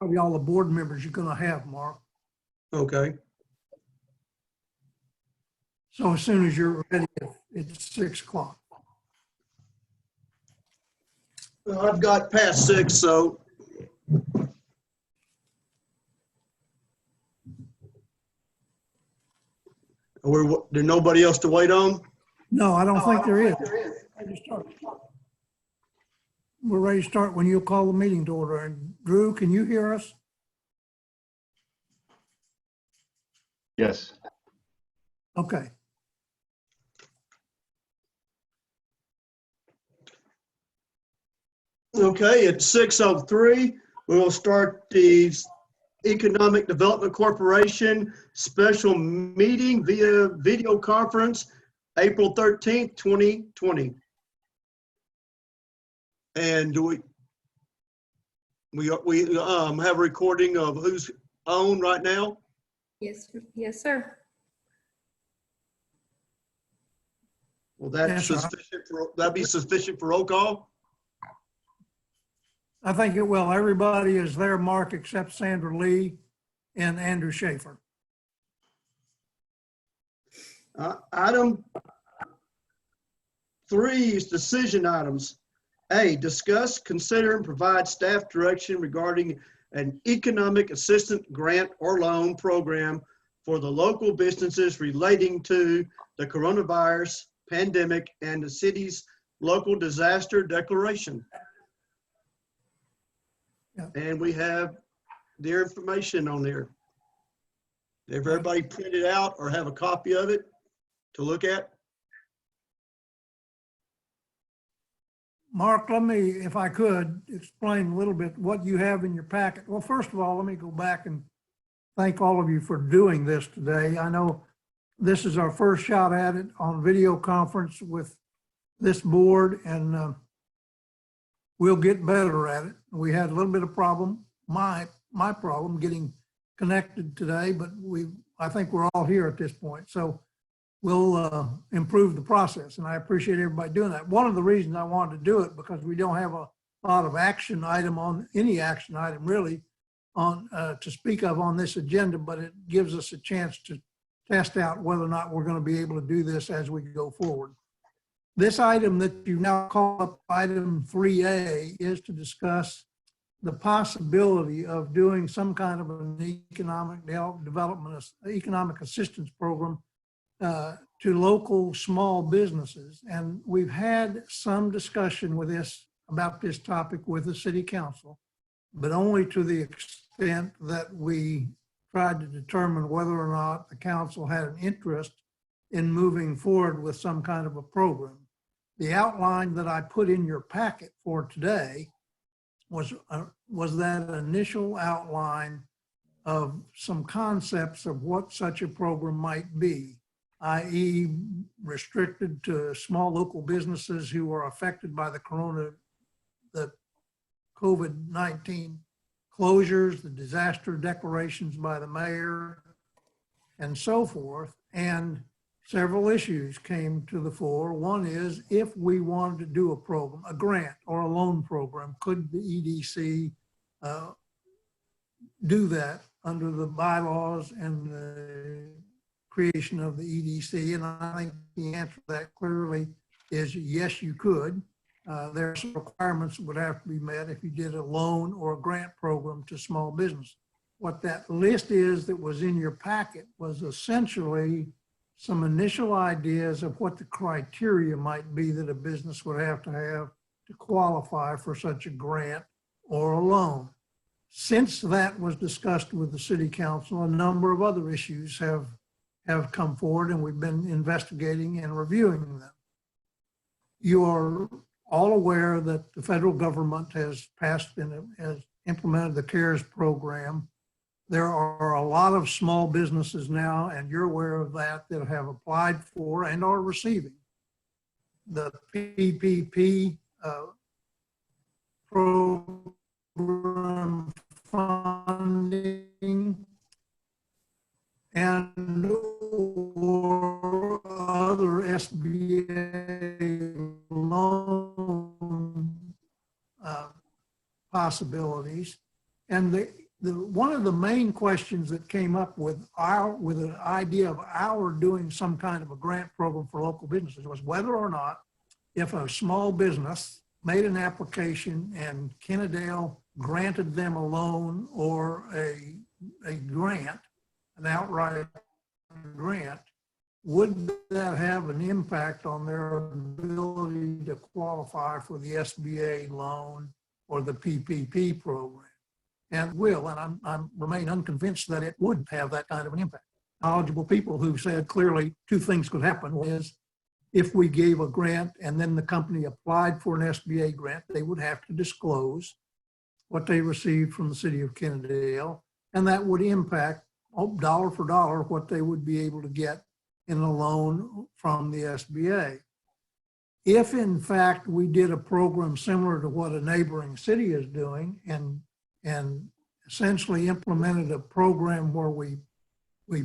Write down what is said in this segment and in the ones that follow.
probably all the board members you're going to have, Mark. Okay. So as soon as you're ready, it's 6 o'clock. Well, I've got past 6, so. There's nobody else to wait on? No, I don't think there is. We're ready to start when you call the meeting to order. And Drew, can you hear us? Yes. Okay. Okay, at 6:03, we will start the Economic Development Corporation special meeting via video conference, April 13th, 2020. And do we have a recording of who's on right now? Yes, yes, sir. Well, that's Yes, sir. sufficient for, that'd be sufficient for roll call? I think it will. Everybody is there, Mark, except Sandra Lee and Andrew Schaefer. Item 3 is decision items. A, discuss, consider, and provide staff direction regarding an economic assistance grant or loan program for the local businesses relating to the coronavirus pandemic and the city's local disaster declaration. Yeah. And we have their information on there. If everybody print it out or have a copy of it to look at. Mark, let me, if I could, explain a little bit what you have in your packet. Well, first of all, let me go back and thank all of you for doing this today. I know this is our first shot at it on video conference with this board, and we'll get better at it. We had a little bit of problem, my problem getting connected today, but I think we're all here at this point. So we'll improve the process, and I appreciate everybody doing that. One of the reasons I wanted to do it, because we don't have a lot of action item on, any action item really on to speak of on this agenda, but it gives us a chance to test out whether or not we're going to be able to do this as we go forward. This item that you now call up item 3A is to discuss the possibility of doing some kind of an economic development, economic assistance program to local small businesses. And we've had some discussion with this, about this topic with the city council, but only to the extent that we tried to determine whether or not the council had an interest in moving forward with some kind of a program. The outline that I put in your packet for today was that initial outline of some concepts of what such a program might be, i.e. restricted to small local businesses who are affected by the COVID-19 closures, the disaster declarations by the mayor, and so forth. And several issues came to the fore. One is, if we wanted to do a program, a grant or a loan program, could the EDC do that under the bylaws and the creation of the EDC? And I think the answer to that clearly is yes, you could. There are some requirements that would have to be met if you did a loan or a grant program to small business. What that list is that was in your packet was essentially some initial ideas of what the criteria might be that a business would have to qualify for such a grant or a loan. Since that was discussed with the city council, a number of other issues have come forward, and we've been investigating and reviewing them. You are all aware that the federal government has passed and has implemented the CARES program. There are a lot of small businesses now, and you're aware of that, that have applied for and are receiving the PPP program funding and or other SBA loan possibilities. And one of the main questions that came up with an idea of our doing some kind of a grant program for local businesses was whether or not if a small business made an application and Kennedale granted them a loan or a grant, an outright grant, would that have an impact on their ability to qualify for the SBA loan or the PPP program? And will, and I remain unconvinced that it would have that kind of an impact. Knowledgeable people who said clearly two things could happen. One is if we gave a grant and then the company applied for an SBA grant, they would have to disclose what they received from the city of Kennedale, and that would impact dollar for dollar what they would be able to get in a loan from the SBA. If in fact we did a program similar to what a neighboring city is doing and essentially implemented a program where we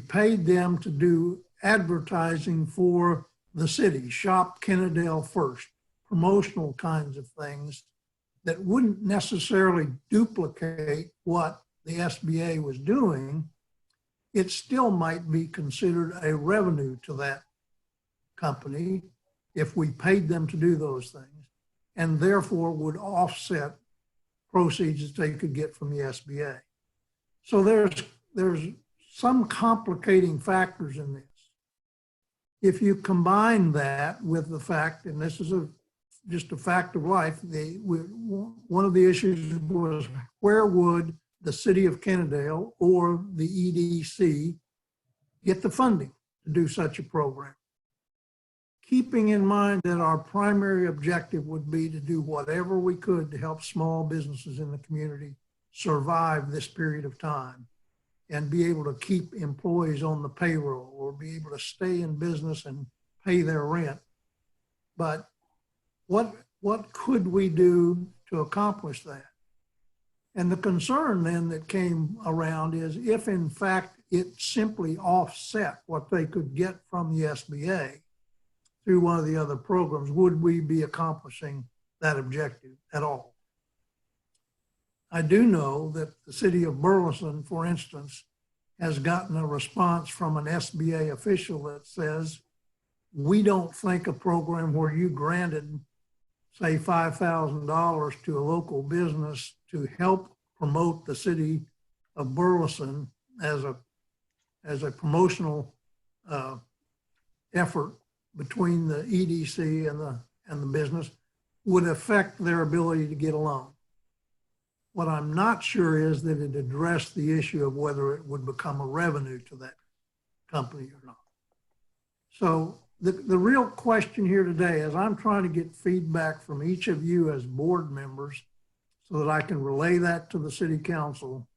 paid them to do advertising for the city, shop Kennedale first, promotional kinds of things that wouldn't necessarily duplicate what the SBA was doing, it still might be considered a revenue to that company if we paid them to do those things, and therefore would offset proceeds that they could get from the SBA. So there's some complicating factors in this. If you combine that with the fact, and this is just a fact of life, one of the issues was where would the city of Kennedale or the EDC get the funding to do such a program? Keeping in mind that our primary objective would be to do whatever we could to help small businesses in the community survive this period of time and be able to keep employees on the payroll or be able to stay in business and pay their rent. But what could we do to accomplish that? And the concern then that came around is if in fact it simply offset what they could get from the SBA through one of the other programs, would we be accomplishing that objective at all? I do know that the city of Burleson, for instance, has gotten a response from an SBA official that says, we don't think a program where you granted, say, $5,000 to a local business to help promote the city of Burleson as a promotional effort between the EDC and the business would affect their ability to get a loan. What I'm not sure is that it addressed the issue of whether it would become a revenue to that company or not. So the real question here today is I'm trying to get feedback from each of you as board members so that I can relay that to the city council.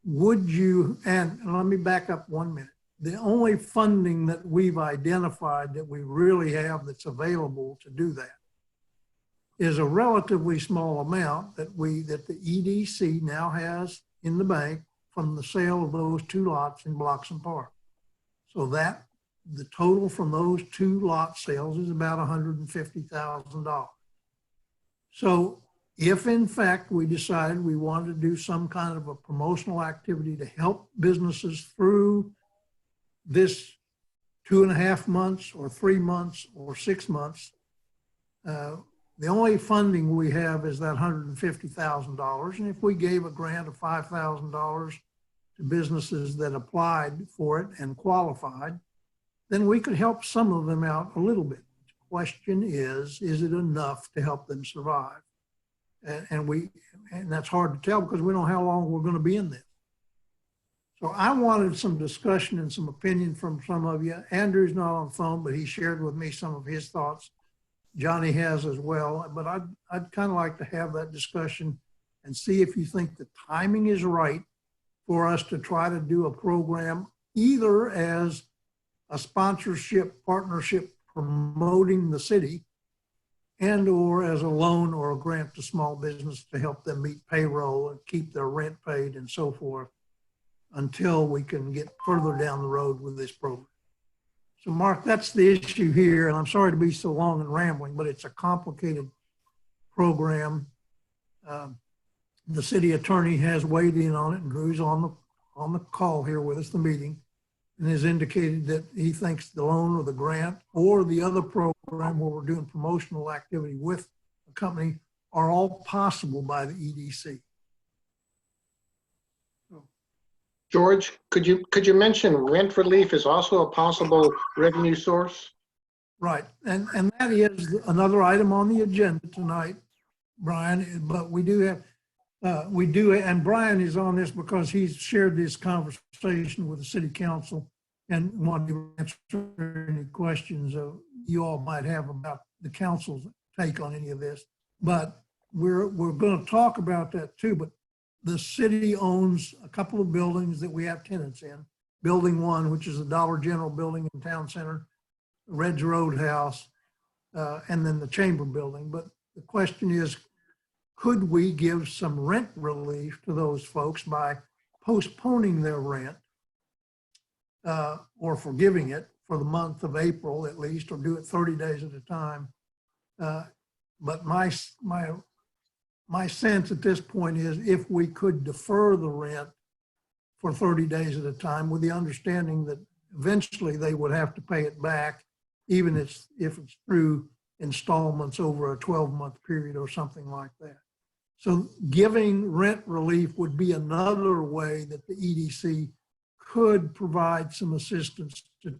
Would you, and let me back up 1 minute. The only funding that we've identified that we really have that's available to do that is a relatively small amount that the EDC now has in the bank from the sale of those 2 lots in Bloxham Park. So that the total from those 2 lot sales is about $150,000. So if in fact we decided we wanted to do some kind of a promotional activity to help businesses through this 2.5 months or 3 months or 6 months, the only funding we have is that $150,000. And if we gave a grant of $5,000 to businesses that applied for it and qualified, then we could help some of them out a little bit. The question is it enough to help them survive? And that's hard to tell because we don't know how long we're going to be in this. So I wanted some discussion and some opinion from some of you. Andrew's not on the phone, but he shared with me some of his thoughts. Johnny has as well, but I'd kind of like to have that discussion and see if you think the timing is right for us to try to do a program either as a sponsorship partnership promoting the city and or as a loan or a grant to small business to help them meet payroll and keep their rent paid and so forth until we can get further down the road with this program. So Mark, that's the issue here. And I'm sorry to be so long and rambling, but it's a complicated program the city attorney has weighed in on it, and Drew's on the call here with us, the meeting, and has indicated that he thinks the loan or the grant or the other program where we're doing promotional activity with a company are all possible by the EDC. George, could you mention rent relief is also a possible revenue source? Right, and that is another item on the agenda tonight, Brian, but we do have, and Brian is on this because he's shared this conversation with the city council and wanted to answer any questions you all might have about the council's take on any of this. But we're going to talk about that too, but the city owns a couple of buildings that we have tenants in. Building 1, which is the Dollar General building in Town Center, Red's Roadhouse, and then the Chamber building. But the question is, could we give some rent relief to those folks by postponing their rent or forgiving it for the month of April at least, or do it 30 days at a time? But my sense at this point is if we could defer the rent for 30 days at a time with the understanding that eventually they would have to pay it back, even if it's through installments over a 12-month period or something like that. So giving rent relief would be another way that the EDC could provide some assistance to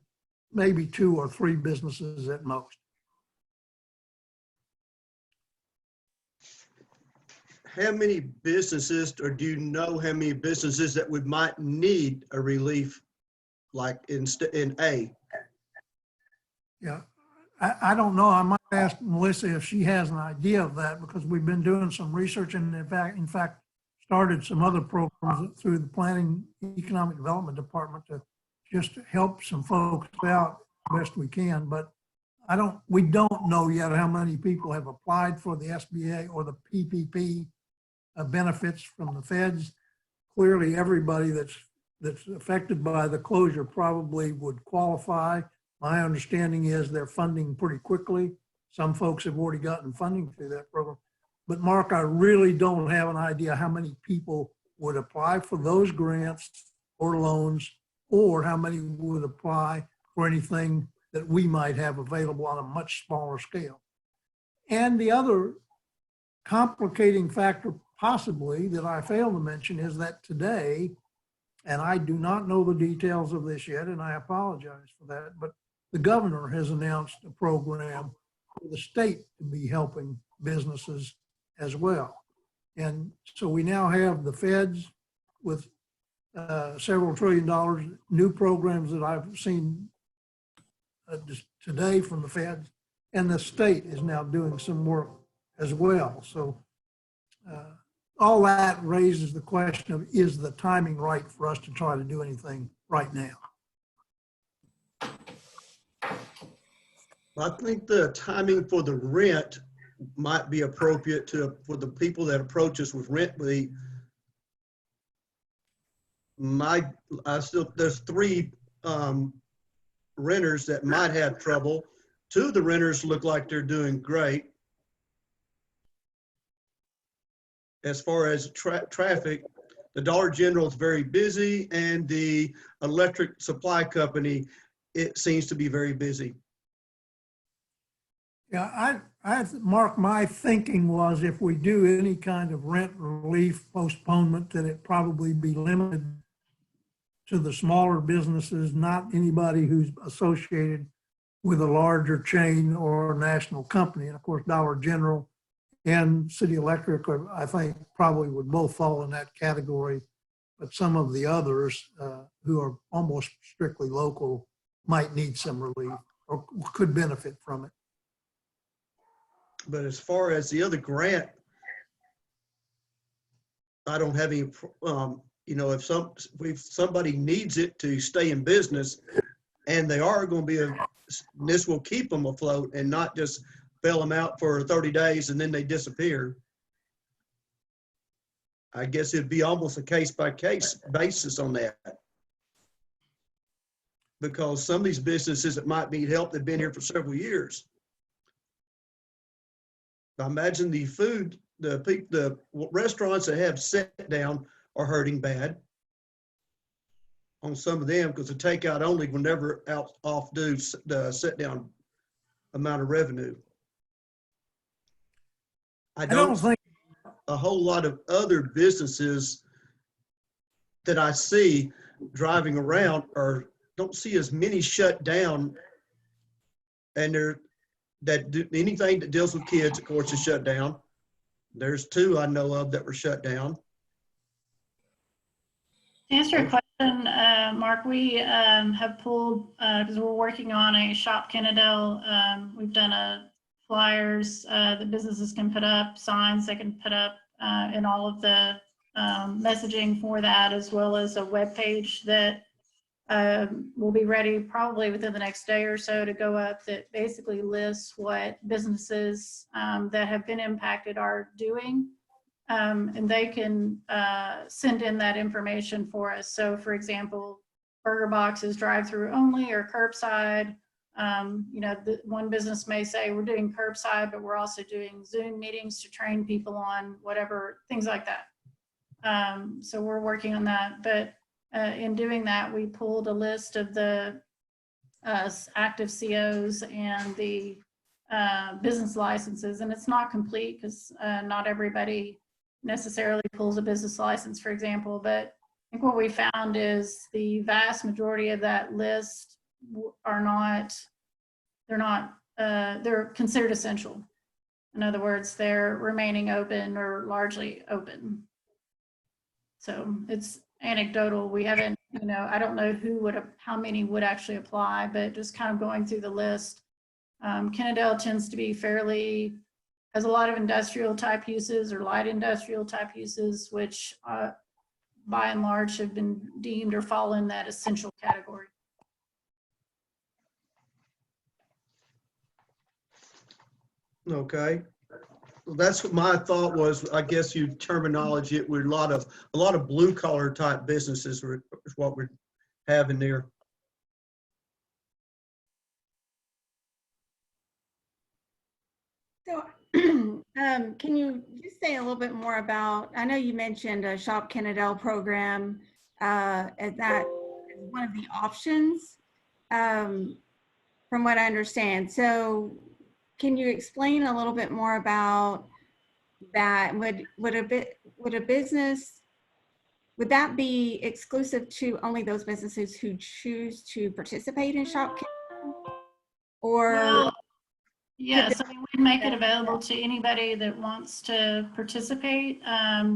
maybe 2 or 3 businesses at most. How many businesses, or do you know how many businesses that might need a relief like in A? Yeah, I don't know. I might ask Melissa if she has an idea of that, because we've been doing some research and in fact started some other programs through the Planning Economic Development Department to just help some folks out best we can. But we don't know yet how many people have applied for the SBA or the PPP benefits from the feds. Clearly, everybody that's affected by the closure probably would qualify. My understanding is they're funding pretty quickly. Some folks have already gotten funding through that program. But Mark, I really don't have an idea how many people would apply for those grants or loans, or how many would apply for anything that we might have available on a much smaller scale. And the other complicating factor possibly that I failed to mention is that today, and I do not know the details of this yet, and I apologize for that, but the governor has announced a program for the state to be helping businesses as well. And so we now have the feds with several $1 trillion, new programs that I've seen just today from the feds, and the state is now doing some work as well. So all that raises the question of, is the timing right for us to try to do anything right now? I think the timing for the rent might be appropriate for the people that approach us with rent relief. There's 3 renters that might have trouble. 2 of the renters look like they're doing great. As far as traffic, the Dollar General is very busy, and the electric supply company, it seems to be very busy. Yeah, Mark, my thinking was if we do any kind of rent relief postponement, that it probably be limited to the smaller businesses, not anybody who's associated with a larger chain or national company. And of course, Dollar General and City Electric, I think, probably would both fall in that category. But some of the others who are almost strictly local might need some relief or could benefit from it. But as far as the other grant, I don't have any, if somebody needs it to stay in business, and they are going to this will keep them afloat and not just bail them out for 30 days and then they disappear. I guess it'd be almost a case-by-case basis on that. Because some of these businesses that might need help, they've been here for several years. I imagine the food the restaurants that have sit down are hurting bad on some of them because the takeout only will never outdo the sit down amount of revenue. I I don't think, a whole lot of other businesses that I see driving around don't see as many shut down, and anything that deals with kids, of course, is shut down. There's 2 I know of that were shut down. To answer your question, Mark, we have pulled, because we're working on a Shop Kennedale. We've done flyers that businesses can put up, signs they can put up, and all of the messaging for that, as well as a web page that will be ready probably within the next day or so to go up, that basically lists what businesses that have been impacted are doing. And they can send in that information for us. So for example, Burger Box is drive-through only or curbside. One business may say we're doing curbside, but we're also doing Zoom meetings to train people on whatever, things like that. So we're working on that. But in doing that, we pulled a list of the active COs and the business licenses. And it's not complete because not everybody necessarily pulls a business license, for example. But I think what we found is the vast majority of that list they're considered essential. In other words, they're remaining open or largely open. So it's anecdotal. We haven't, I don't know how many would actually apply, but just kind of going through the list. Kennedale tends to be has a lot of industrial type uses or light industrial type uses, which by and large have been deemed or fall in that essential category. Okay. Well, that's what my thought was. I guess you terminology it with a lot of blue collar type businesses is what we're having there. So, can you just say a little bit more about, I know you mentioned a Shop Kennedale program as that is one of the options, from what I understand. So can you explain a little bit more about that? Would that be exclusive to only those businesses who choose to participate in Shop Kennedale? Or Well, yes, we'd make it available to anybody that wants to participate.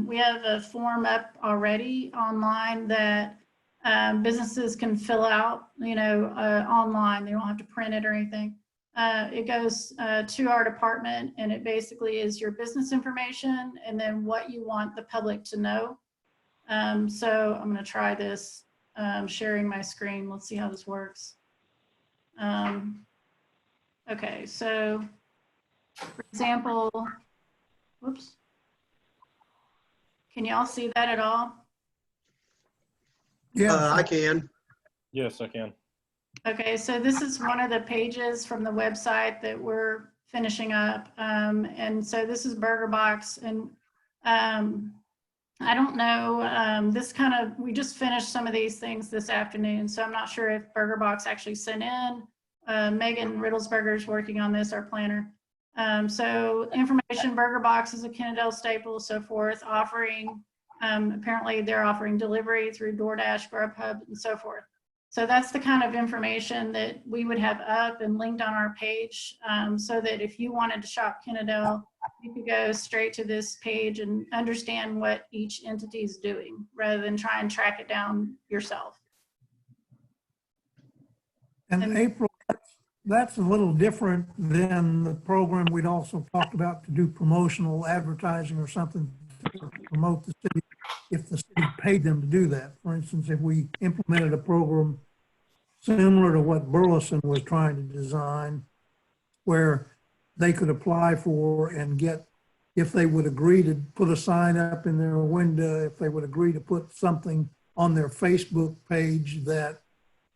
We have a form up already online that businesses can fill out, online. They don't have to print it or anything. It goes to our department, and it basically is your business information and then what you want the public to know. So I'm going to try this, sharing my screen. Let's see how this works. Okay, so for example, whoops. Can y'all see that at all? yeah, I can. Yes, I can. Okay, so this is one of the pages from the website that we're finishing up. And so this is Burger Box. And I don't know, we just finished some of these things this afternoon. So I'm not sure if Burger Box actually sent in. Megan Riddlesberger is working on this, our planner. So information, Burger Box is a Kennedale staple, so forth, offering, apparently they're offering delivery through DoorDash, Grubhub, and so forth. So that's the kind of information that we would have up and linked on our page, so that if you wanted to shop Kennedale, you could go straight to this page and understand what each entity is doing, rather than try and track it down yourself. and April, that's a little different than the program we'd also talked about to do promotional advertising or something to promote the city, if the city paid them to do that. For instance, if we implemented a program similar to what Burleson was trying to design, where they could apply for and get, if they would agree to put a sign up in their window, if they would agree to put something on their Facebook page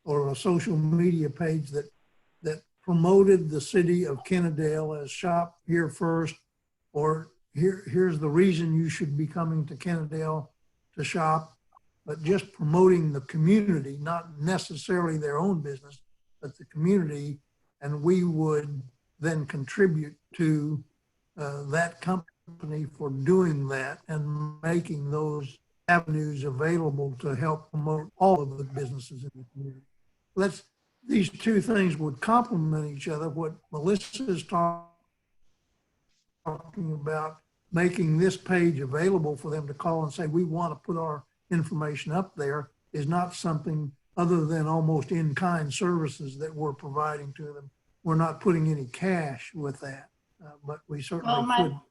or a social media page that promoted the city of Kennedale as shop here first, or here's the reason you should be coming to Kennedale to shop, but just promoting the community, not necessarily their own business, but the community. And we would then contribute to that company for doing that and making those avenues available to help promote all of the businesses in the community. These two things would complement each other. What Melissa is talking about, making this page available for them to call and say, we want to put our information up there, is not something other than almost in-kind services that we're providing to them. We're not putting any cash with that, but we certainly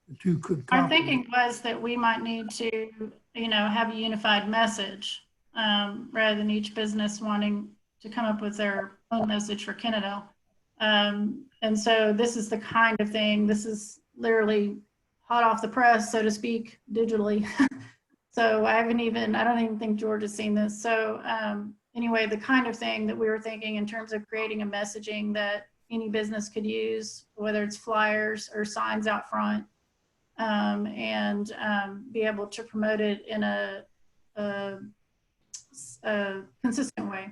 the two could Our complement. thinking was that we might need to, have a unified message rather than each business wanting to come up with their own message for Kennedale. And so this is the kind of thing, this is literally hot off the press, so to speak, digitally. So I don't even think George has seen this. So anyway, the kind of thing that we were thinking in terms of creating a messaging that any business could use, whether it's flyers or signs out front, and be able to promote it in a consistent way.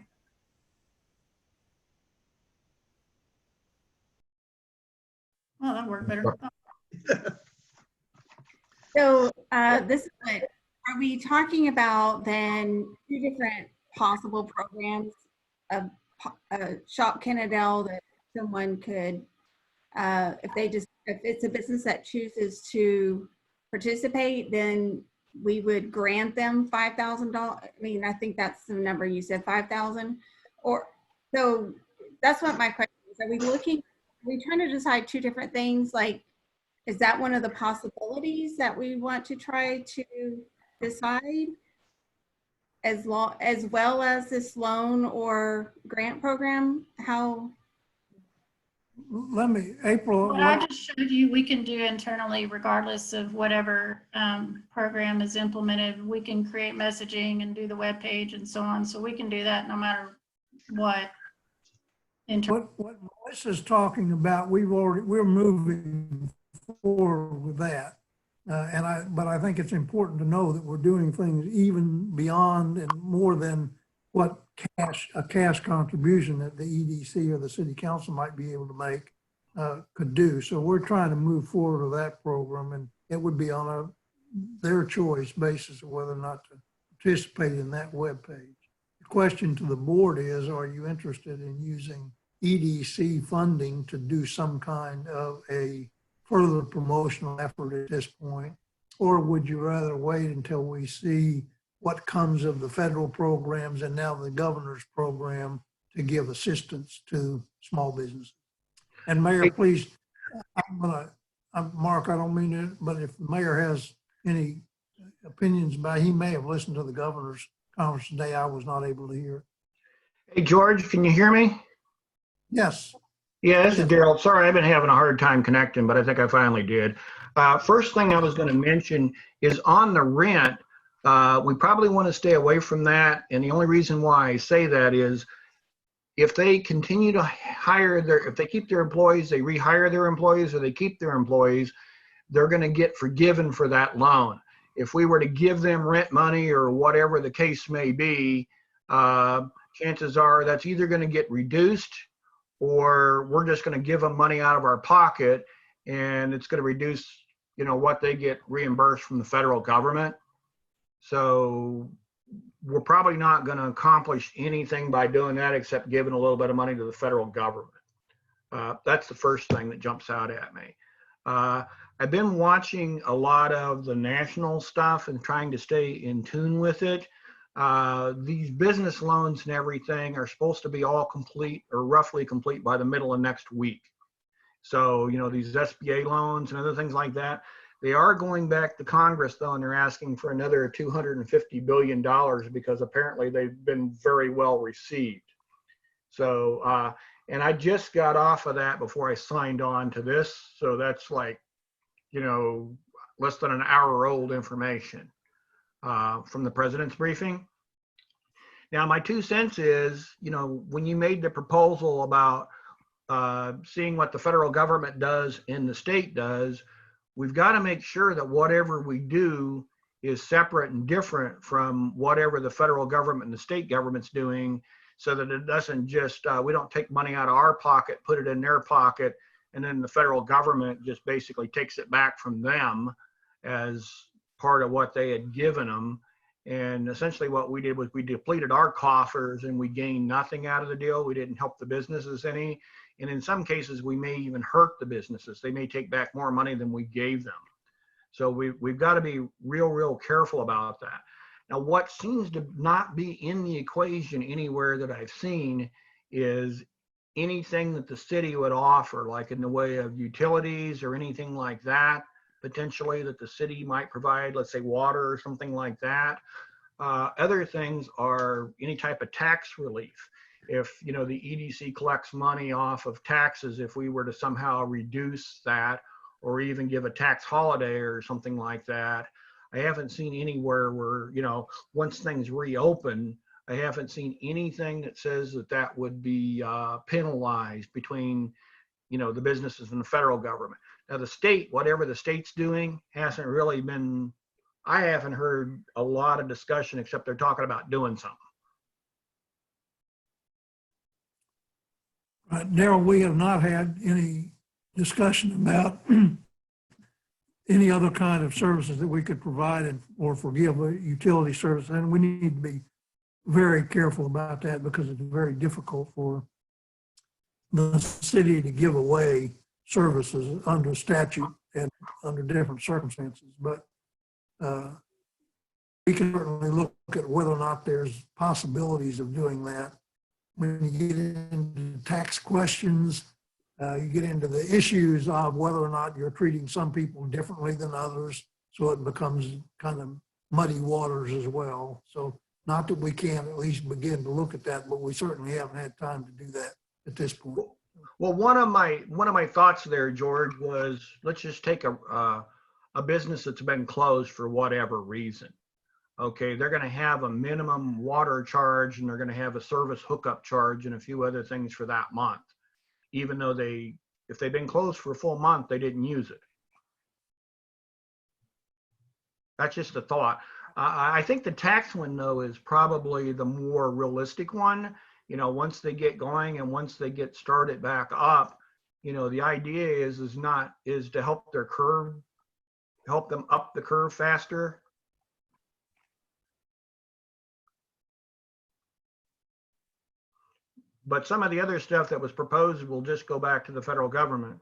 Well, that worked better. So this is what, are we talking about then two different possible programs of Shop Kennedale that someone could, if it's a business that chooses to participate, then we would grant them $5,000. I mean, I think that's the number you said, 5,000. Or so that's what my question is. Are we trying to decide two different things? Like, is that one of the possibilities that we want to try to decide, as well as this loan or grant program? How? April. What I just showed you, we can do internally, regardless of whatever program is implemented. We can create messaging and do the web page and so on. So we can do that no matter what. What Melissa's talking about, we're moving forward with that. But I think it's important to know that we're doing things even beyond and more than what a cash contribution that the EDC or the city council might be able to make could do. So we're trying to move forward with that program, and it would be on their choice basis of whether or not to participate in that webpage. The question to the board is, are you interested in using EDC funding to do some kind of a further promotional effort at this point? Or would you rather wait until we see what comes of the federal programs and now the governor's program to give assistance to small businesses? And Mayor, please, Mark, I don't mean it, but if the mayor has any opinions about, he may have listened to the governor's conference today. I was not able to hear. Hey, George, can you hear me? Yes. Yeah, this is Daryl. Sorry, I've been having a hard time connecting, but I think I finally did. First thing I was going to mention is on the rent. We probably want to stay away from that. And the only reason why I say that is if they continue to if they keep their employees, they rehire their employees, or they keep their employees, they're going to get forgiven for that loan. If we were to give them rent money or whatever the case may be, chances are that's either going to get reduced, or we're just going to give them money out of our pocket, and it's going to reduce, what they get reimbursed from the federal government. So we're probably not going to accomplish anything by doing that except giving a little bit of money to the federal government. That's the first thing that jumps out at me. I've been watching a lot of the national stuff and trying to stay in tune with it. These business loans and everything are supposed to be all complete or roughly complete by the middle of next week. So, these SBA loans and other things like that, they are going back to Congress though, and they're asking for another $250 billion because apparently they've been very well received. So, and I just got off of that before I signed on to this. So that's like, less than an hour old information from the president's briefing. Now, my 2 cents is, when you made the proposal about seeing what the federal government does and the state does, we've got to make sure that whatever we do is separate and different from whatever the federal government and the state government's doing, so that it doesn't just, we don't take money out of our pocket, put it in their pocket, and then the federal government just basically takes it back from them as part of what they had given them. And essentially what we did was we depleted our coffers and we gained nothing out of the deal. We didn't help the businesses any. And in some cases, we may even hurt the businesses. They may take back more money than we gave them. So we've got to be real careful about that. Now, what seems to not be in the equation anywhere that I've seen is anything that the city would offer, like in the way of utilities or anything like that, potentially that the city might provide, let's say water or something like that. Other things are any type of tax relief. If, you know, the EDC collects money off of taxes, if we were to somehow reduce that or even give a tax holiday or something like that, I haven't seen anywhere where, you know, once things reopen, I haven't seen anything that says that that would be penalized between, you know, the businesses and the federal government. Now the state, whatever the state's doing, hasn't really been, I haven't heard a lot of discussion except they're talking about doing something. Darrell, we have not had any discussion about any other kind of services that we could provide or forgive a utility service. And we need to be very careful about that because it's very difficult for the city to give away services under statute and under different circumstances. But we can certainly look at whether or not there's possibilities of doing that. When you get into tax questions, you get into the issues of whether or not you're treating some people differently than others. So it becomes kind of muddy waters as well. So not that we can't at least begin to look at that, but we certainly haven't had time to do that at this point. Well, one of my thoughts there, George, was let's just take a business that's been closed for whatever reason. Okay, they're going to have a minimum water charge and they're going to have a service hookup charge and a few other things for that month, even though if they've been closed for a full month, they didn't use it. That's just a thought. I think the tax one, though, is probably the more realistic one. You know, once they get going and once they get started back up, you know, the idea is to help their curve, help them up the curve faster. But some of the other stuff that was proposed will just go back to the federal government.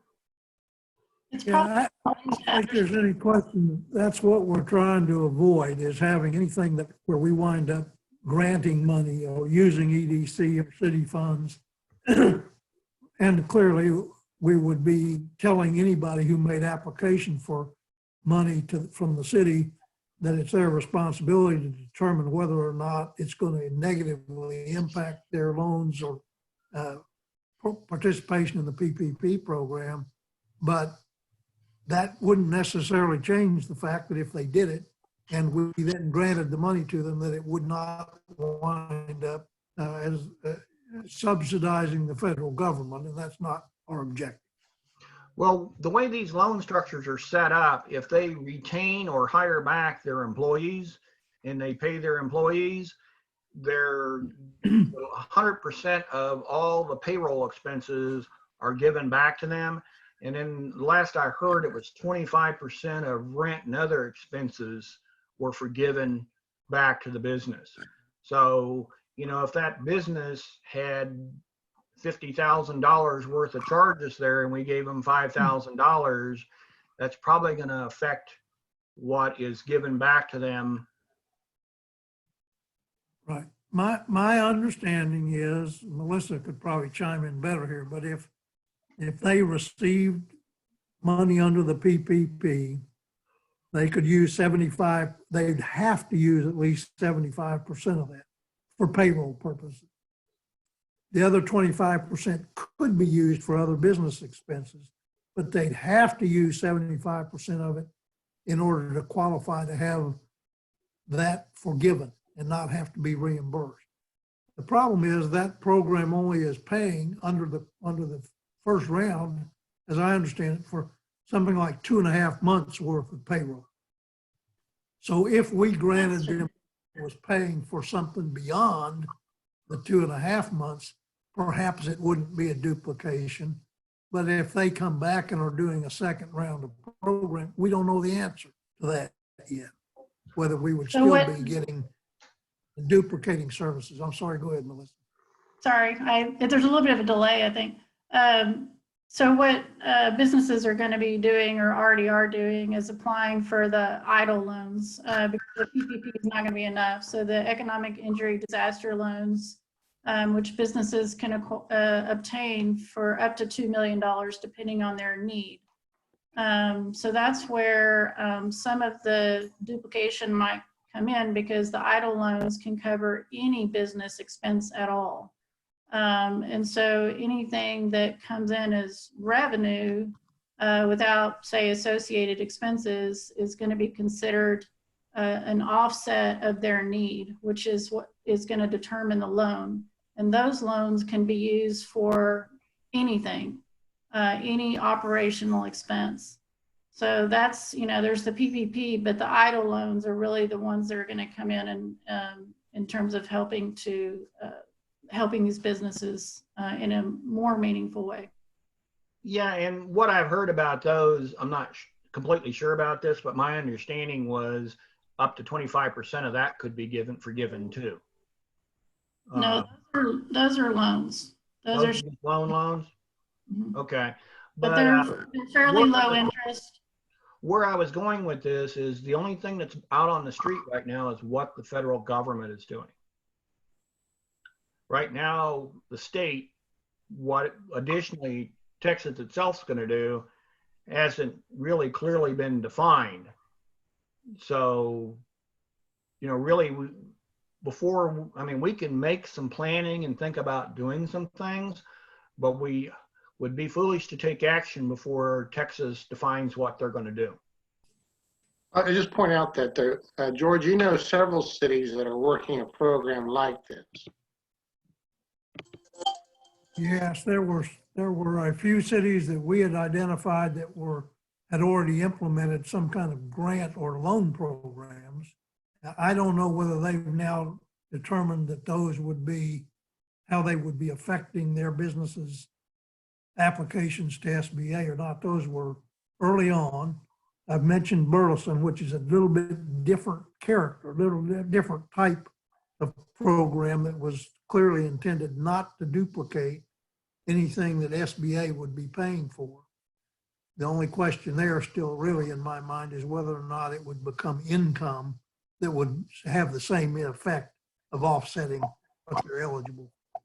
It's Yeah, probably, I don't think there's any question. That's what we're trying to avoid, is having anything that where we wind up granting money or using EDC or city funds. And clearly we would be telling anybody who made application for money from the city that it's their responsibility to determine whether or not it's going to negatively impact their loans or participation in the PPP program. But that wouldn't necessarily change the fact that if they did it and we then granted the money to them, that it would not wind up as subsidizing the federal government, and that's not our objective. Well, the way these loan structures are set up, if they retain or hire back their employees and they pay their employees, they're 100% of all the payroll expenses are given back to them. And then last I heard, it was 25% of rent and other expenses were forgiven back to the business. So, you know, if that business had $50,000 worth of charges there and we gave them $5,000, that's probably going to affect what is given back to them. Right. My understanding is, Melissa could probably chime in better here, but if they received money under the PPP, they could use they'd have to use at least 75% of that for payroll purposes. The other 25% could be used for other business expenses, but they'd have to use 75% of it in order to qualify to have that forgiven and not have to be reimbursed. The problem is that program only is paying under the first round, as I understand it, for something like 2.5 months worth of payroll. So if we granted them was paying for something beyond the 2.5 months, perhaps it wouldn't be a duplication. But if they come back and are doing a second round of program, we don't know the answer to that yet, whether we would still be getting duplicating services. I'm sorry, go ahead, Melissa. Sorry, there's a little bit of a delay, I think. So what businesses are going to be doing or already are doing is applying for the EIDL loans because the PPP is not going to be enough. So the economic injury disaster loans, which businesses can obtain for up to $2 million depending on their need. So that's where some of the duplication might come in because the EIDL loans can cover any business expense at all. And so anything that comes in as revenue without, say, associated expenses is going to be considered an offset of their need, which is what is going to determine the loan. And those loans can be used for anything, any operational expense. So that's, there's the PPP, but the EIDL loans are really the ones that are going to come in terms of helping these businesses in a more meaningful way. Yeah, and what I've heard about those, I'm not completely sure about this, but my understanding was up to 25% of that could be forgiven too. No, those are loans. Those are loans? Mhm. Okay. But they're fairly low interest. Where I was going with this is the only thing that's out on the street right now is what the federal government is doing. Right now, the state, what additionally Texas itself is going to do, hasn't really clearly been defined. So, really, we can make some planning and think about doing some things, but we would be foolish to take action before Texas defines what they're going to do. I just point out that, George, several cities that are working a program like this. Yes, there were a few cities that we had identified that had already implemented some kind of grant or loan programs. I don't know whether they've now determined that those would be, how they would be affecting their businesses' applications to SBA or not. Those were early on. I've mentioned Burleson, which is a little bit different character, a little bit different type of program that was clearly intended not to duplicate anything that SBA would be paying for. The only question there still really in my mind is whether or not it would become income that would have the same effect of offsetting what they're eligible for.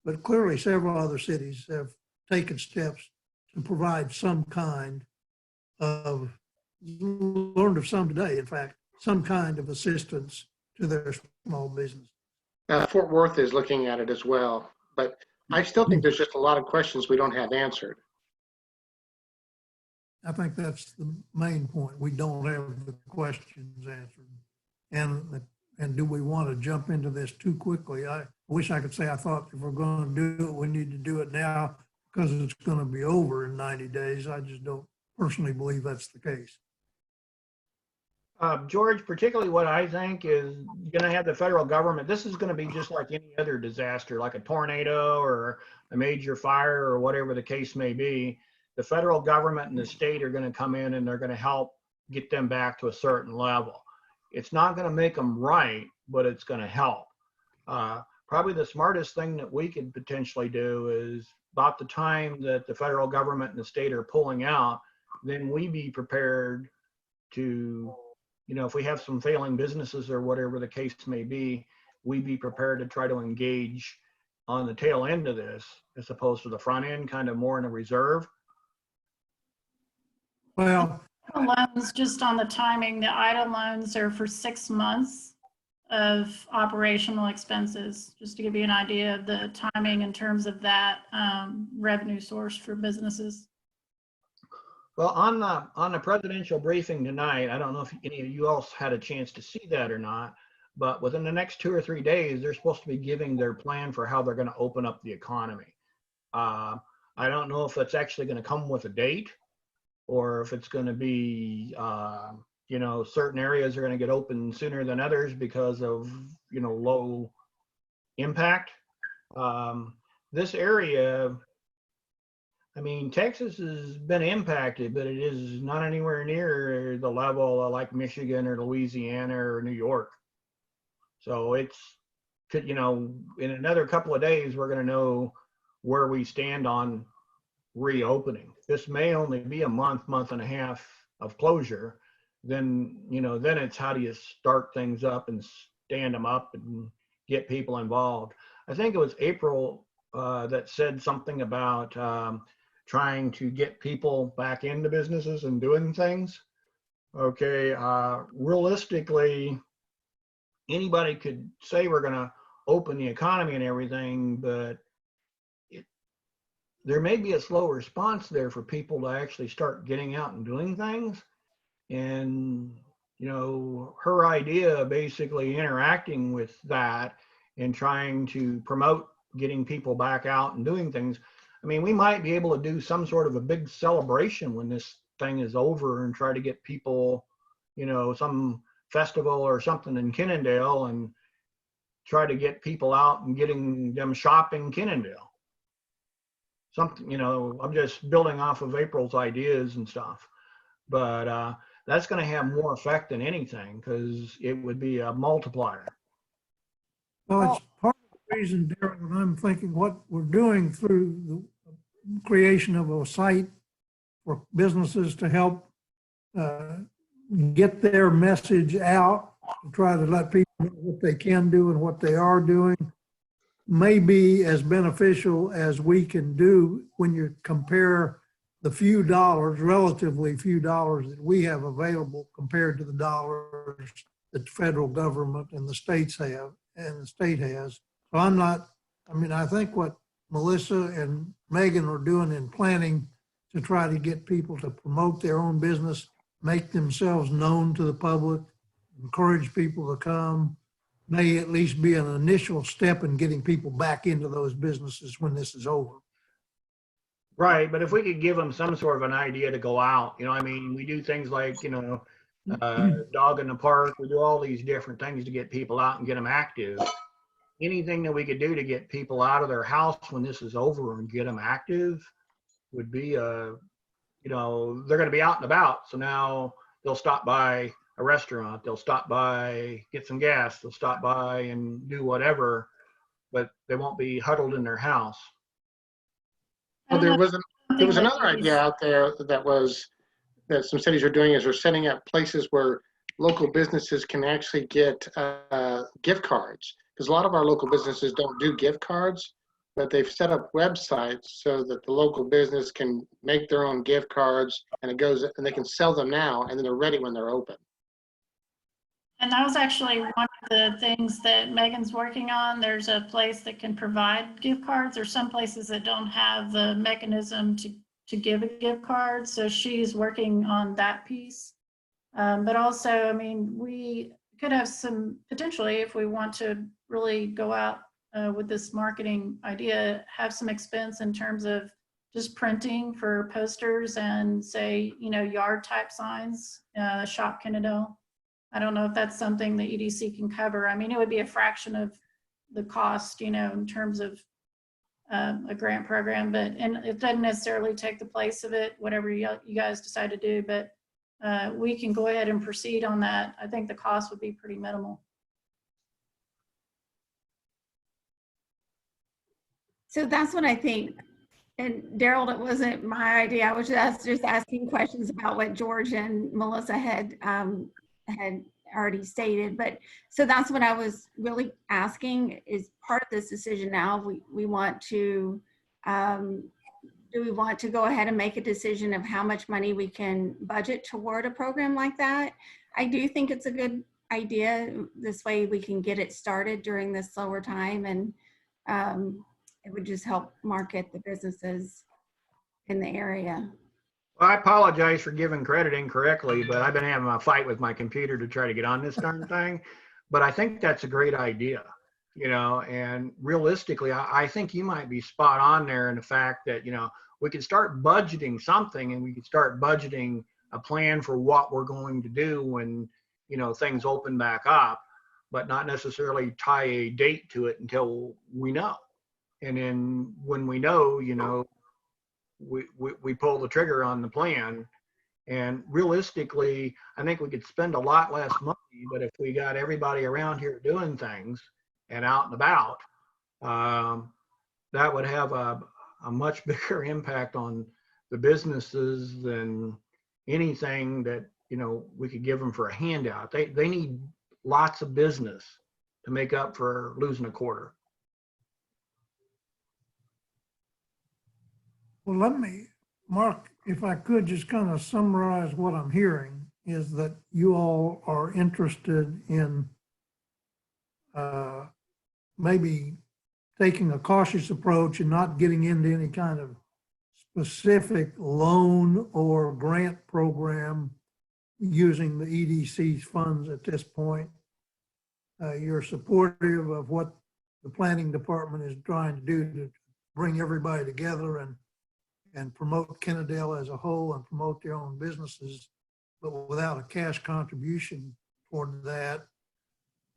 But clearly several other cities have taken steps to provide some kind of, learned of some today, in fact, some kind of assistance to their small business. Fort Worth is looking at it as well, but I still think there's just a lot of questions we don't have answered. I think that's the main point. We don't have the questions answered. And do we want to jump into this too quickly? I wish I could say I thought if we're going to do it, we need to do it now because it's going to be over in 90 days. I just don't personally believe that's the case. George, particularly what I think is going to have the federal government, this is going to be just like any other disaster, like a tornado or a major fire or whatever the case may be. The federal government and the state are going to come in and they're going to help get them back to a certain level. It's not going to make them right, but it's going to help. Probably the smartest thing that we could potentially do is about the time that the federal government and the state are pulling out, then we be prepared to, if we have some failing businesses or whatever the case may be, we be prepared to try to engage on the tail end of this as opposed to the front end, kind of more in a reserve. Well, Loans, just on the timing, the EIDL loans are for 6 months of operational expenses, just to give you an idea of the timing in terms of that revenue source for businesses. Well, on the presidential briefing tonight, I don't know if any of you else had a chance to see that or not, but within the next 2 or 3 days, they're supposed to be giving their plan for how they're going to open up the economy. I don't know if that's actually going to come with a date, or if it's going to be, you know, certain areas are going to get open sooner than others because of, you know, low impact. This area, I mean, Texas has been impacted, but it is not anywhere near the level of like Michigan or Louisiana or New York. So it's, you know, in another couple of days, we're going to know where we stand on reopening. This may only be a month and a half of closure. Then, you know, then it's how do you start things up and stand them up and get people involved. I think it was April that said something about trying to get people back into businesses and doing things. Okay, realistically, anybody could say we're going to open the economy and everything, but there may be a slow response there for people to actually start getting out and doing things. And, you know, her idea of basically interacting with that and trying to promote getting people back out and doing things. I mean, we might be able to do some sort of a big celebration when this thing is over and try to get people, you know, some festival or something in Kennedale and try to get people out and getting them shopping Kennedale. Something, you know, I'm just building off of April's ideas and stuff, but that's going to have more effect than anything because it would be a multiplier. Well, it's part of the reason, Darrell, and I'm thinking what we're doing through the creation of a site for businesses to help get their message out, to try to let people know what they can do and what they are doing, may be as beneficial as we can do when you compare the few dollars, relatively few dollars that we have available compared to the dollars that the federal government and the states have and the state has. So I think what Melissa and Megan are doing in planning to try to get people to promote their own business, make themselves known to the public, encourage people to come, may at least be an initial step in getting people back into those businesses when this is over. Right, but if we could give them some sort of an idea to go out, you know, I mean, we do things like, you know, dog in the park, we do all these different things to get people out and get them active. Anything that we could do to get people out of their house when this is over and get them active would be, you know, they're going to be out and about. So now they'll stop by a restaurant, they'll stop by, get some gas, they'll stop by and do whatever, but they won't be huddled in their house. Well, there was another idea out there that some cities are doing is they're setting up places where local businesses can actually get gift cards. Because a lot of our local businesses don't do gift cards, but they've set up websites so that the local business can make their own gift cards and they can sell them now and then they're ready when they're open. And that was actually one of the things that Megan's working on. There's a place that can provide gift cards. There's some places that don't have the mechanism to give a gift card. So she's working on that piece. But also, I mean, we could have some, potentially, if we want to really go out with this marketing idea, have some expense in terms of just printing for posters and say, you know, yard type signs, shop Kennedale. I don't know if that's something the EDC can cover. I mean, it would be a fraction of the cost, you know, in terms of a grant program, and it doesn't necessarily take the place of it, whatever you guys decide to do, but we can go ahead and proceed on that. I think the cost would be pretty minimal. So that's what I think. And Darrell, it wasn't my idea. I was just asking questions about what George and Melissa had already stated. But so that's what I was really asking, is part of this decision now, we want to, do we want to go ahead and make a decision of how much money we can budget toward a program like that? I do think it's a good idea. This way we can get it started during this slower time, and it would just help market the businesses in the area. Well, I apologize for giving credit incorrectly, but I've been having a fight with my computer to try to get on this darn thing. But I think that's a great idea. you know, and realistically, I think you might be spot on there in the fact that, you know, we could start budgeting something, and we could start budgeting a plan for what we're going to do when, you know, things open back up, but not necessarily tie a date to it until we know. And then when we know, you know, we pull the trigger on the plan. And realistically, I think we could spend a lot less money, but if we got everybody around here doing things and out and about, that would have a much bigger impact on the businesses than anything that, you know, we could give them for a handout. They need lots of business to make up for losing a quarter. Well, let me, Mark, if I could just kind of summarize what I'm hearing is that you all are interested in maybe taking a cautious approach and not getting into any kind of specific loan or grant program using the EDC's funds at this point. You're supportive of what the planning department is trying to do to bring everybody together and promote Kennedale as a whole and promote their own businesses, but without a cash contribution toward that.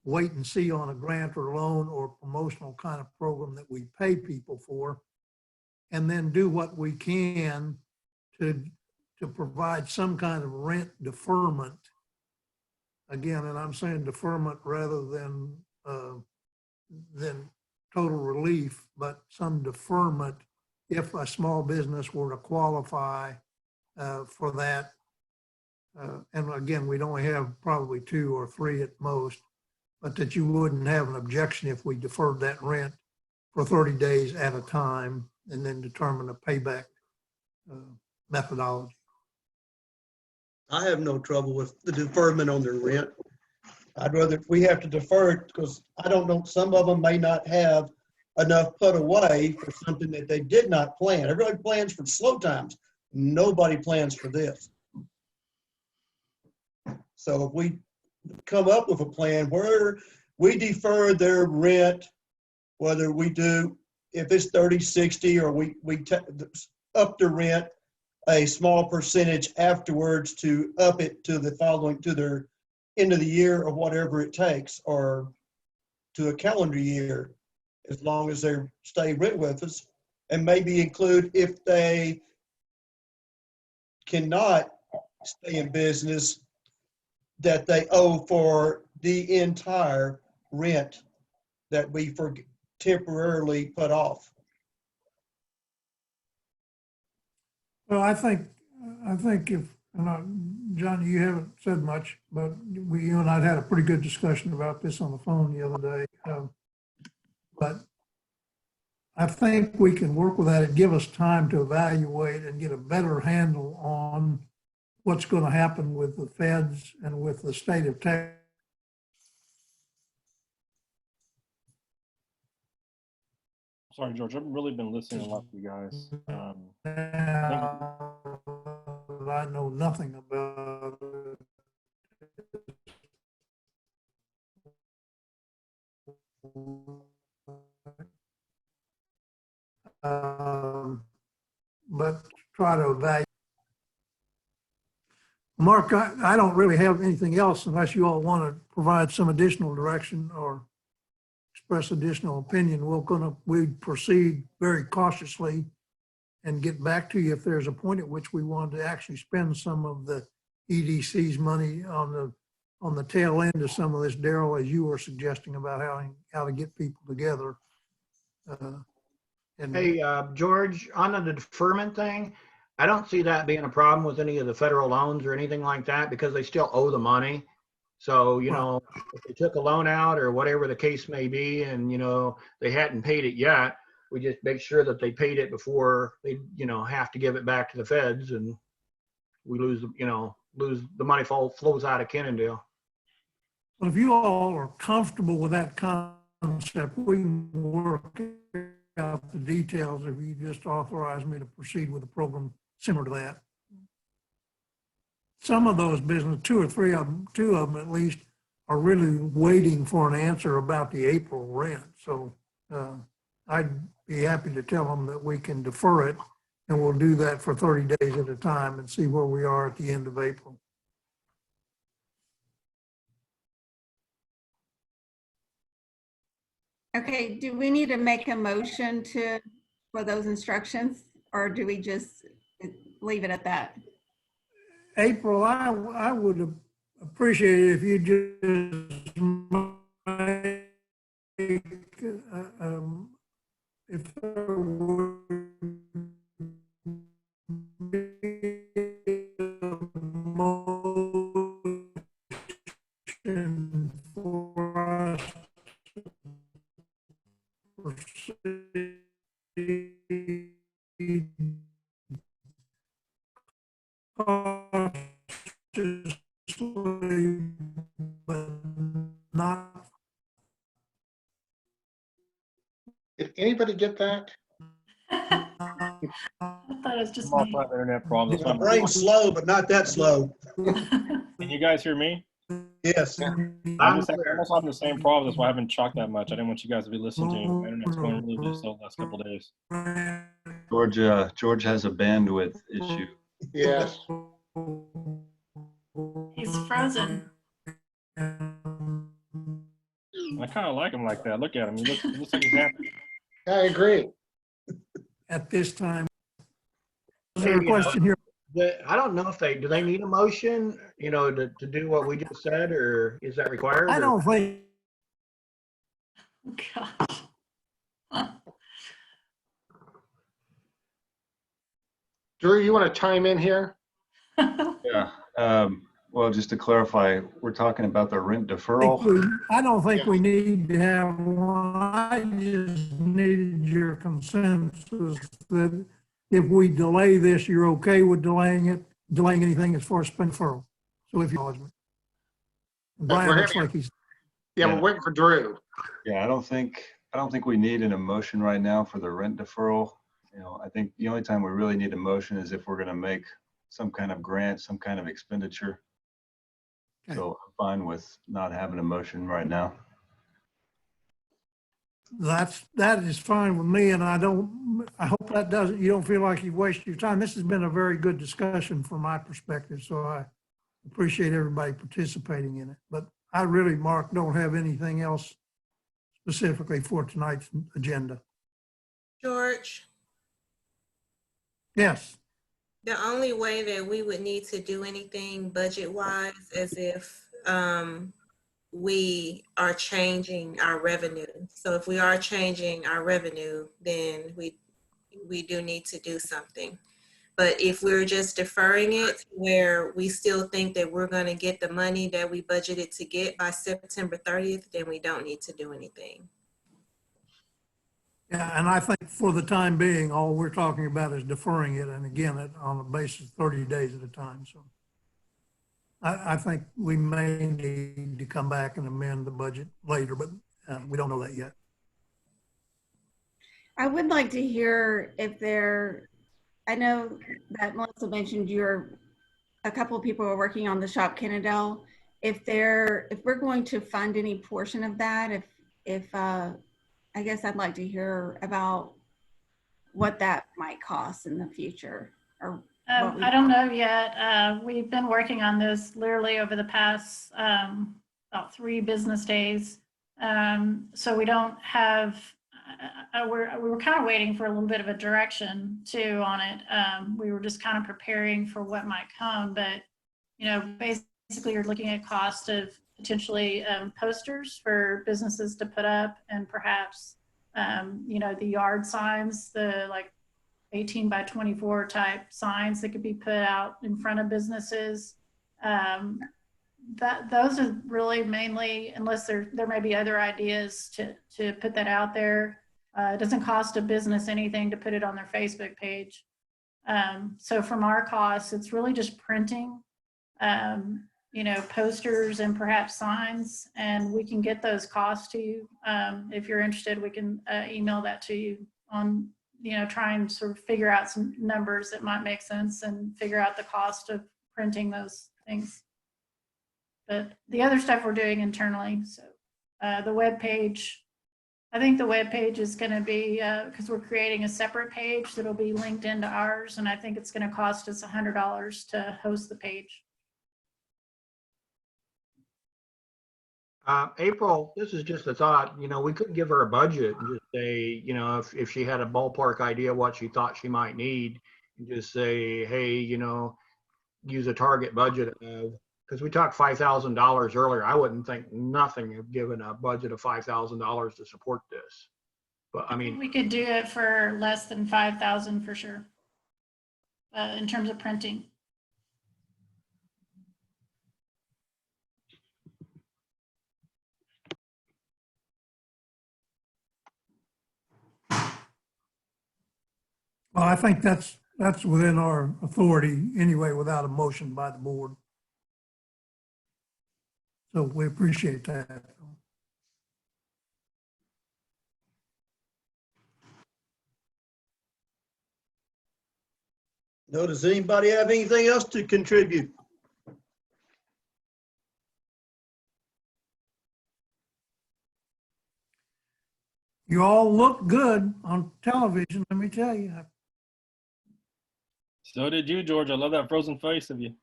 Wait and see on a grant or loan or promotional kind of program that we pay people for, and then do what we can to provide some kind of rent deferment. Again, and I'm saying deferment rather than total relief, but some deferment if a small business were to qualify for that. And again, we'd only have probably 2 or 3 at most, but that you wouldn't have an objection if we deferred that rent for 30 days at a time and then determine a payback methodology. I have no trouble with the deferment on their rent. I'd rather, we have to defer it because I don't know, some of them may not have enough put away for something that they did not plan. Everybody plans for slow times. Nobody plans for this. So if we come up with a plan where we defer their rent, whether we do, if it's 30, 60, or we up the rent a small percentage afterwards to up it to the following, to their end of the year or whatever it takes, or to a calendar year, as long as they stay rent with us, and maybe include if they cannot stay in business, that they owe for the entire rent that we temporarily put off. Well, I think if, John, you haven't said much, but you and I had a pretty good discussion about this on the phone the other day. But I think we can work with that and give us time to evaluate and get a better handle on what's going to happen with the feds and with the state of Texas. Sorry, George, I've really been listening a lot to you guys. I know nothing about it. But try to evaluate. Mark, I don't really have anything else unless you all want to provide some additional direction or express additional opinion. We'd proceed very cautiously and get back to you if there's a point at which we want to actually spend some of the EDC's money on the tail end of some of this, Daryl, as you were suggesting about how to get people together. Hey, George, on the deferment thing, I don't see that being a problem with any of the federal loans or anything like that, because they still owe the money. So, you know, if they took a loan out or whatever the case may be, and, you know, they hadn't paid it yet, we just make sure that they paid it before they, you know, have to give it back to the feds, and we lose the money flows out of Kennedale. Well, if you all are comfortable with that concept, we can work out the details if you just authorize me to proceed with a program similar to that. Some of those businesses, 2 or 3 of them, 2 of them at least, are really waiting for an answer about the April rent. So I'd be happy to tell them that we can defer it, and we'll do that for 30 days at a time and see where we are at the end of April. Okay, do we need to make a motion for those instructions, or do we just leave it at that? April, I would appreciate it if you just make, if there would be a motion for us to proceed cautiously, but not. Did anybody get that? I thought it was just I'm off me. my internet problems. My brain's slow, but not that slow. Can you guys hear me? Yes. I'm I'm just clear. almost having the same problem. That's why I haven't talked that much. I didn't want you guys to be listening to me. My internet's going really slow the last couple of days. George has a bandwidth issue. Yes. He's frozen. I kind of like him like that. Look at him. He looks like he's happy. I agree. At this time. Is there a question here? I don't know if do they need a motion, to do what we just said, or is that required? I don't think, Gosh. Drew, you want to chime in here? Yeah. Well, just to clarify, we're talking about the rent deferral. I don't think we need to have one. I just needed your consensus that if we delay this, you're okay with delaying anything as far as spend deferral. So if you acknowledgement. Brian looks like he's. Yeah, we're waiting for Drew. Yeah, I don't think we need an emotion right now for the rent deferral. I think the only time we really need a motion is if we're going to make some kind of grant, some kind of expenditure. Okay. So I'm fine with not having a motion right now. That is fine with me, and I hope you don't feel like you've wasted your time. This has been a very good discussion from my perspective, so I appreciate everybody participating in it. But I really, Mark, don't have anything else specifically for tonight's agenda. George, Yes. the only way that we would need to do anything budget-wise is if we are changing our revenue. So if we are changing our revenue, then we do need to do something. But if we're just deferring it where we still think that we're going to get the money that we budgeted to get by September 30th, then we don't need to do anything. Yeah, and I think for the time being, all we're talking about is deferring it, and again, on a basis of 30 days at a time. So I think we may need to come back and amend the budget later, but we don't know that yet. I would like to hear I know that Melissa mentioned a couple of people are working on the Shop Kennedale. If we're going to fund any portion of that, I guess I'd like to hear about what that might cost in the future. I don't know yet. We've been working on this literally over the past about 3 business days. So we don't have, we were kind of waiting for a little bit of a direction too on it. We were just kind of preparing for what might come, but basically you're looking at cost of potentially posters for businesses to put up, and perhaps the yard signs, the like 18 by 24 type signs that could be put out in front of businesses. Those are really mainly, unless there may be other ideas to put that out there. It doesn't cost a business anything to put it on their Facebook page. So from our costs, it's really just printing, posters and perhaps signs, and we can get those costs to you. If you're interested, we can email that to you on, try and sort of figure out some numbers that might make sense and figure out the cost of printing those things. But the other stuff we're doing internally. So the web page, I think the web page is going to be, because we're creating a separate page that'll be linked into ours. And I think it's going to cost us $100 to host the page. April, this is just a thought, you know, we could give her a budget and just say, you know, if she had a ballpark idea what she thought she might need, and just say, hey, you know, use a target budget of, because we talked $5,000 earlier. I wouldn't think nothing of giving a budget of $5,000 to support this. But I mean, We could do it for less than 5,000 for sure, in terms of printing. Well, I think that's within our authority anyway, without a motion by the board. So we appreciate that. No, does anybody have anything else to contribute? You all look good on television, let me tell you. So did you, George. I love that frozen face of you.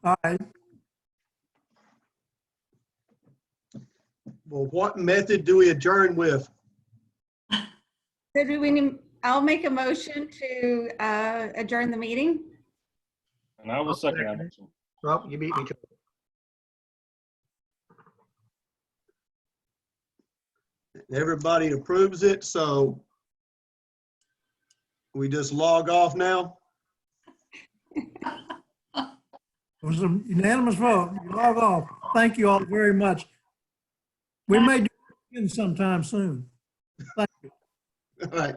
All right, Well, what method do we adjourn with? So do we need, I'll make a motion to adjourn the meeting. And I will second that motion. well, you beat me to it. Everybody approves it, so we just log off now? it was a unanimous vote. You log off. Thank you all very much. We may do it again sometime soon. Thank you. All right.